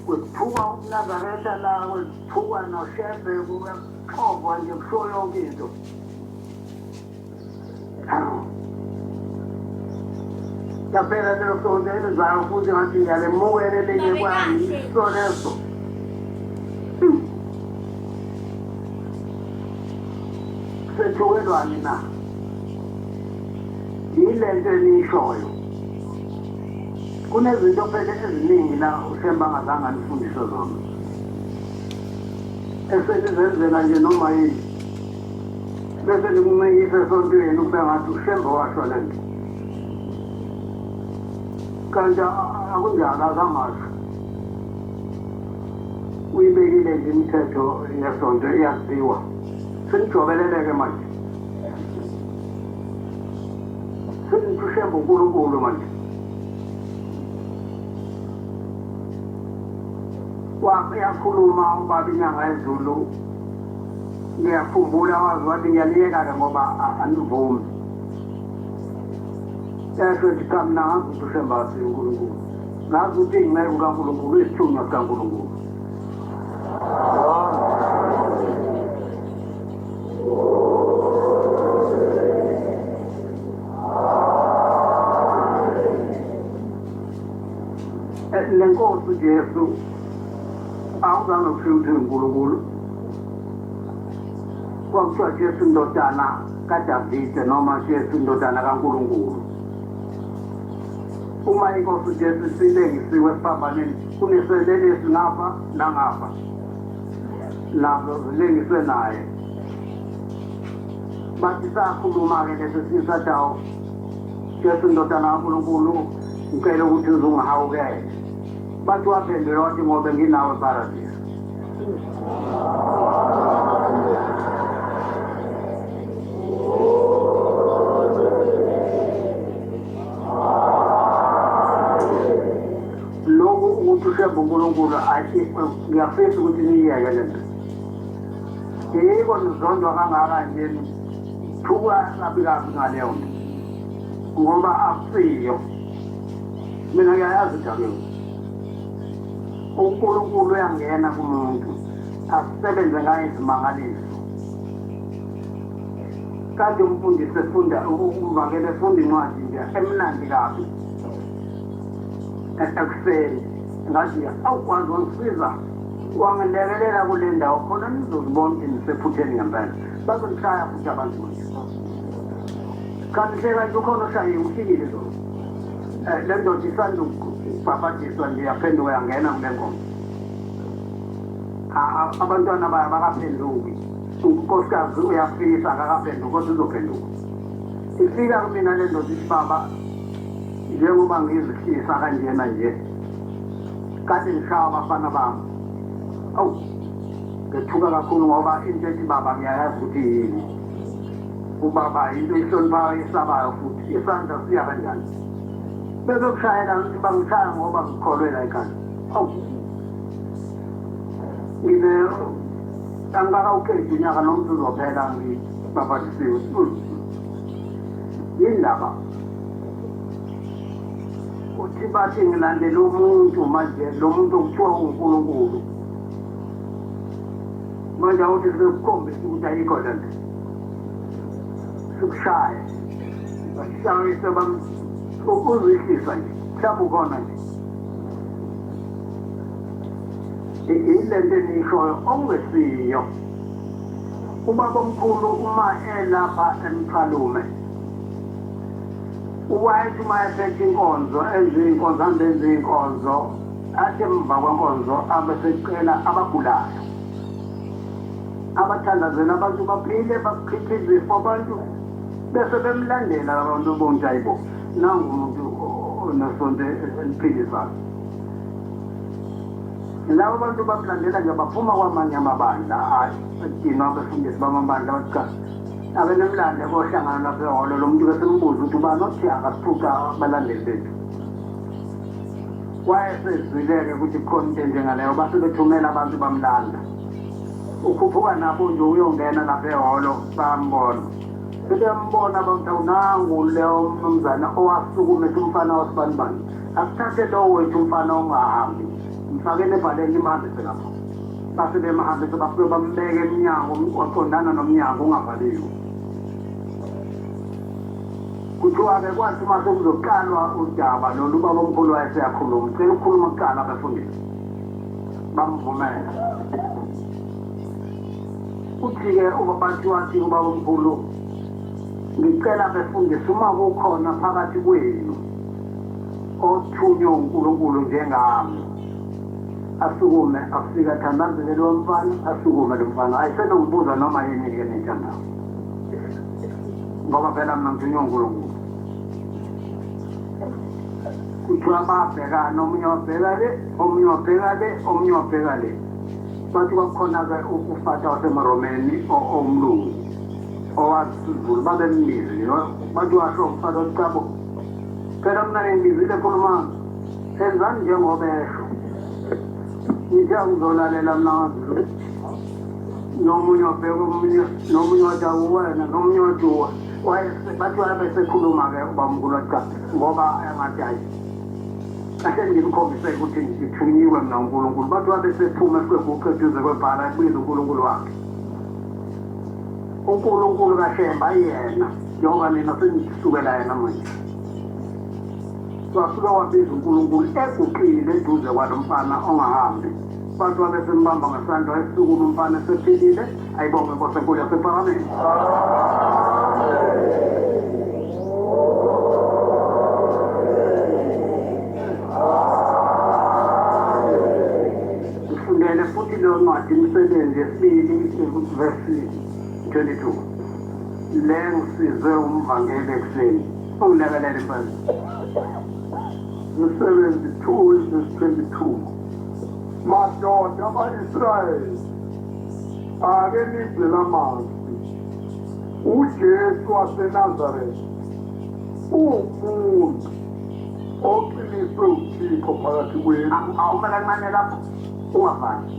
kwethuka ukunazaretha la kwethuka noshebe kuxovwa nje kusho yonke into. Yaphela lelo sonto elizwayo futhi ngathi ngiyalemukela elinye kwami iso leso. Sethukelwani na yile nto enishoyo. Kunezinto phela eziningi la uShemba angazange anifundise zona esenizenzela nje noma yini bese nimncikise esontweni ukube ngathi uShemba washo le nto kanti akunjalo akangasho. Uyibekile nje imithetho yesonto iyaziwa. Senijobeleleke manje. Senithi uShemba uNkulunkulu manje. Wayakhuluma ubaba inyanga ezulu. Ngiyakhumbula wazi wathi ngiyaliyeka-ke ngoba anivumi. Yasho nje cha mina ngazi ukuthi uShemba asiye uNkulunkulu. Ngazi ukuthi ingcebo kaNkulunkulu isithunywa sikaNkulunkulu. Lenkosi Jesu awuzange kushiye ukuthi uNkulunkulu. Kwakuthiwa Jesu indodana kaDavide noma Jesu indodana kaNkulunkulu. Uma inkosi Jesu silengisiwe esiphambaneni kuneselelesi ngapha nangapha nazo zilengiswe naye. Bathi sakhuluma-ke leso sisathi Jesu indodana kaNkulunkulu ngicela ukuthi uzungihawukele. Bathi waphendula wathi ngoba nginawe eparadise. Lokhu ukuthi uShemba uNkulunkulu ngiyafisa ukuthi niyiyeke le nto. Yiko nizondwa kangaka nje thuka kabi ngaleyo nto ngoba akusiyo. Mina ngiyayazi Jabu. uNkulunkulu uyangena kumuntu asebenze ngaye izimangaliso. Kanti umfundisi efunda uvangele efunda incwadi nje emnandi kabi. Ekuseni ngathi awukwazi ukungisiza wangilekelela kule ndawo khona nizozibona ukuthi nisephutheni ngempela. Bazongishaya futhi abantu manje. Kanti hleka nje ukhona oshaye ufikile lo. Le ndoda isanda ukubhabhadiswa nje yaphenduka yangena kule nkonzo. Abantwana bakaphenduki. Unkosikazi uyafisa akakaphenduki kodwa uzophenduka. Ifika kumina le ndoda isibaba njengoba ngizihlisa kanjena nje. Kade ngishaya abafana bami. Awu ngethuka kakhulu ngoba into ethi baba ngiyayazi ukuthi yini. Ubaba into ihloniphayo isabayo futhi isandla siya kanjani. Bezokushayela ukuthi bangishaya ngoba ngikholwe la ekhaya. Awu ngibe angakawukhethi unyaka nomntu uzophela ngibabhalisiwe. Yindaba uthi bathi ngilandela umuntu manje lo muntu okuthiwa uNkulunkulu. Manje awuthi sikukhombisa ukuthi ayikho le nto. Sikushaye. Basishayise ukuzihlisa nje. Mhlawumbe ukhona nje. Ile nto enishoyo ongesiyo. Ubaba omkhulu uma elapha eMkhalume wayethi uma ephethe inkonzo ezinkonzo andenze inkonzo athi emva kwenkonzo abesecela abagulayo abathandazela abantu baphile bakhiphe izifo abantu bese bemlandela abantu bonke ayibo nangu umuntu onesonto eliphilisayo. Labo abantu bamlandela nje baphuma kwamanye amabandla adinwa abafundisi bamabandla bathi abenemlando kohlangana lapho ehholo lo muntu besembuza ukuthi ubani othi akasiphuca abalandeli bethu. Wayesezwileke ukuthi khona into njengaleyo base bethumela abantu bamlanda. Ukhuphuka nabo nje uyongena lapho ehholo bambona. Sebembona abantu nangu leyo mnumzana owasukuma umfana wasibanibani. Akuthathe lo wethu umfana ongahambi. mfakeni ebhaleni imhambise lapho base bemahambise bafike bambeke emnyango waqondana nomnyango ungavaliwe kuthiwa-ke kwathi uma sekuzoqalwa udaba lolu ubaba omkhulu wayeseyakhuluma cela ukukhuluma kuqala abefundisi bamvumela uthi-ke bathi wathi ubaba omkhulu ngicela befundisi uma kukhona phakathi kwenu othunywe uNkulunkulu njengami asukume afika thandazelele lo mfana asukume lo mfana ayisenongibuza noma yini-ke nithandayo ngoba phela mina ngithunywe uNkulunkulu kuthiwa babhekana omunye wabheka le omunye wabheka le omunye wabheka le bathi kwakukhona-ke ufata wasemaromeni omlungu owazi isiZulu babembizi bathi washo umfata wesicabo phela mina ngibizile khulumanga senzani njengobesho ngithi angizolalela mina ngaZulu nomunye wabheka omunye nomunye wathi akuwena nomunye wathi bathi wayebesekhuluma-ke ubamkhulu wathi cha ngoba engathi hayi kahle ngimkhombise ukuthi ngithunyiwe mina uNkulunkulu bathi wabesephuma esikwebhuku eduze kwebhala ebiza uNkulunkulu wakhe uNkulunkulu kaShemba yena njengoba nina sengisukela yena manje wasuke wabiza uNkulunkulu eguqile eduze kwalo mfana ongahambi bathi wabesembamba ngesandla esukuma umfana esephilile ayibonge inkosi enkulu yasephakameni ngifundele futhi leyo ncwadi imisebenzi yesibili verse 22 le ngisize umvangeli ekuseni ungilekelele mfana Imisebenzi 2 verse 22 madoda ama-Israyeli ake nizwe lamazwi uJesu waseNazaretha uwumuntu oqiniswe uThixo phakathi kwenu awume kancane lapho ungafani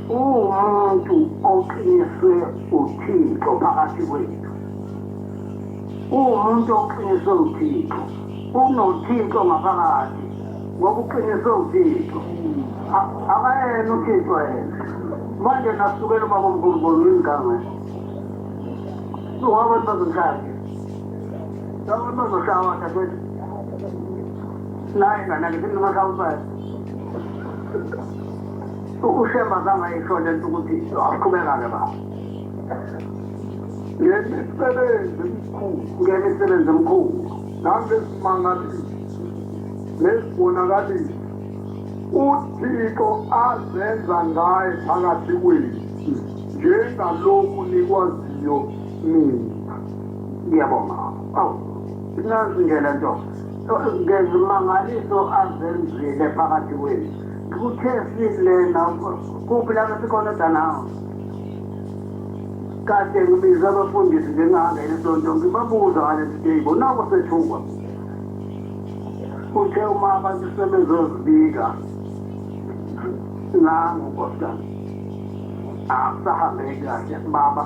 umuntu oqiniswe uThixo phakathi kwethu umuntu oqiniswe uThixo unoThixo ngaphakathi ngoba uqiniswe uThixo akayena uThixo yena manje nasukela ubaba omkhulu ingane uhabantu bazoshaya abantu bazoshaya dadewethu naye ngana ngithi ngimasawusayo uShemba zangayisho lento ukuthi aqhubeka-ke ba ngemisebenzi emkhulu nangesimangaliso nesibonakaliso uThixo azenza ngaye phakathi kwenu njengalokhu nikwaziyo nina ngiyabonga awu nansi nje le nto ngezimangaliso azenzile phakathi kwenu kuthe silena kuphi lapho sikhona danawo kade ngibiza abafundisi njengahangele isonto ngibabuza ngale sitebo nako sethukwa uthe uma abantu sebezozibika nangu nkosikazi akusahambeki kahle baba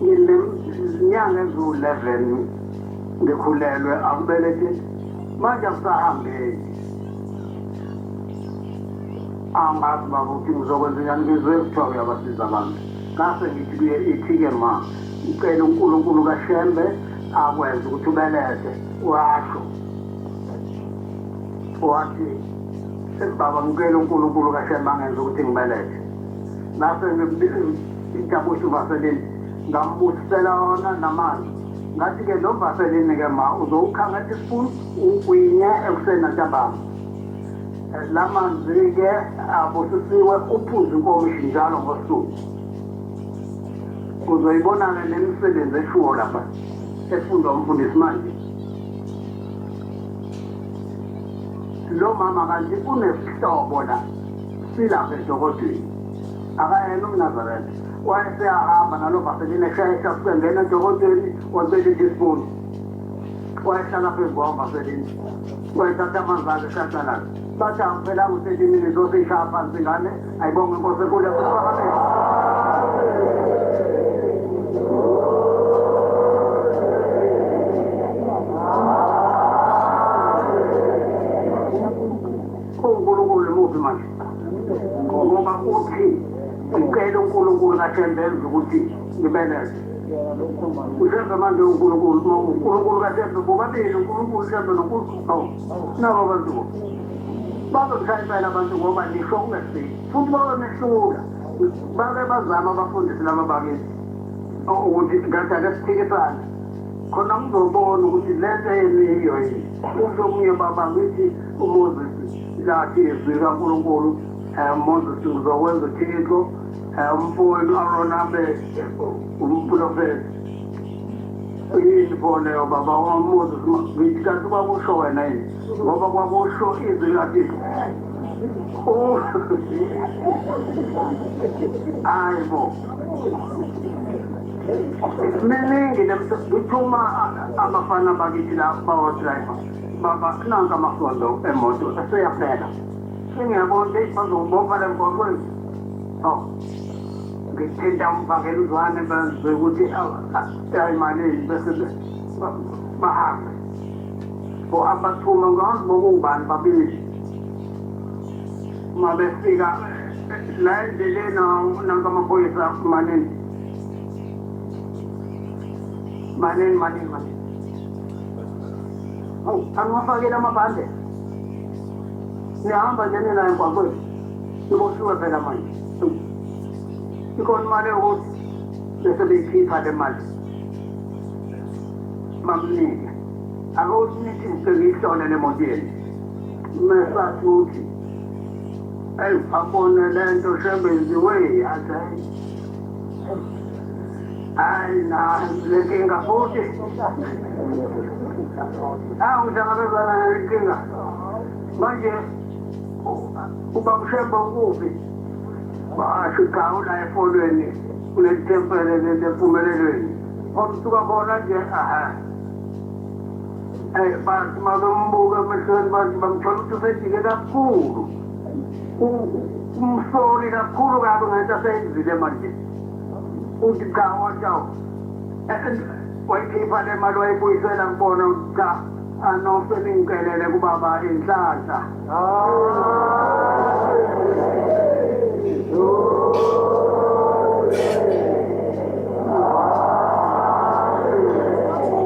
nginenyanga eziwu-11 ngikhulelwe akubelethe manje akusahambeki angazi baba ukuthi ngizokwenza njani ngizwe kuthiwa uyabasiza abantu ngase ngithi kuye ithi-ke ma ngicela uNkulunkulu kaShembe akwenza ukuthi ubelethe washo wathi baba ngicela uNkulunkulu kaShembe angenza ukuthi ngibelethe nase ngijabusha uvaselini ngambusela wona namanzi ngathi-ke lo vaselini-ke ma uzowukhangela isipuni ukwinye ekuseni nantambama la manzi-ke abusisiwe uphuze inkomishi njalo ngosuku uzoyibona-ke nemisebenzi eshuwo lapha efundwa umfundisi manje lo mama kanti unesihlobo la silapha edokodweni akayena umNazaretha wayeseyahamba nalo vaselini eshayisha sengena edokodweni wabelitha isipuni wayehlala phezu kwavaselini wayethatha amanzi akhe eshaqalala bathi angiphelanga u-30 minutes oseyishaya phansi ingane ayibonge inkosi enkulu yasephakameni uNkulunkulu mubi manje ngoba uthi ngicela uNkulunkulu kaThembeza ukuthi ngibeleze ushembe manje uNkulunkulu kaThembe bobabili uNkulunkulu ushembe noNkulunkulu nabo bantu bazokushayisana abantu ngoba nisho kungesiki futhi bazonehlula bake bazama abafundisi laba bakithi ukuthi ngathi ake siphikisane khona ngizobona ukuthi lento yeniyo yini usho omunye baba ngithi uMoses lathi izwi kaNkulunkulu Moses uzokwenza uThixo umfowenu Aaron abe umprofeti yini boleyo baba waMoses ngithi kanti kwakusho wena yini ngoba kwakusho izwi laThixo hayibo miningi ngithuma abafana bakithi la bawa-driver baba nanka amasondo emoto eseyaphela sengiyabona ukuthi bazongibopha le mgwaqweni ngithinta umfakela uzwane benze ukuthi ayimalini bese bahambe or abathuma ngazi bokungubani babili uma befika la endleleni nankamaphoyisa manini angifakile amabhande nihamba nje nina emgwaqweni iboshiwe phela manje ikhona imali yokuthi bese beyikhipha le mali bamnike akuthi nithi ngiyihlole nemotweni mesathi ukuthi abone le nto shebenziwe athi hayi lenkinga futhi ngihlangabezana nenkinga manje ubamshemba ukuphi basho cha ula efolweni kuleli tempele lempumelelweni omsuka bona nje bantu mazombuka emehlweni bantu bamthola ukuthi usejike kakhulu umsoli kakhulu kabi ngento aseyenzile manje uthi cha watshawo wayikhipha le mali wayibuyisela ngibona ukuthi cha anonke ningikelele kubaba inhlanhla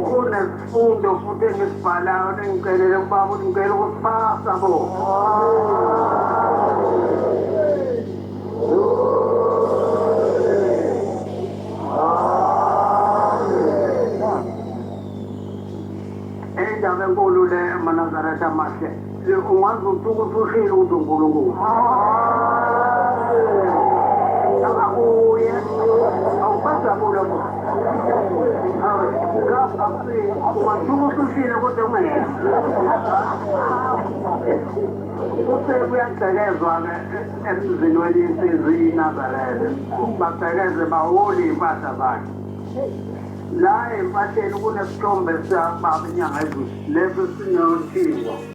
kunesifundo futhi engisibhalayo ningikelele kubaba ukuthi ngicela ukusipasa bo endaba enkulu le Manazaretha amahle ungazi ukuthi usushile ukuthi uNkulunkulu akabuye awubajabule bo ungathuka usushile kodwa ungena kuyagcekezwa-ke emzini welisizi iNazaretha bagcekeze bahole iy'mpahla zakhe la empahleni kunesithombe sababa inyanga ezulu leso sinothiko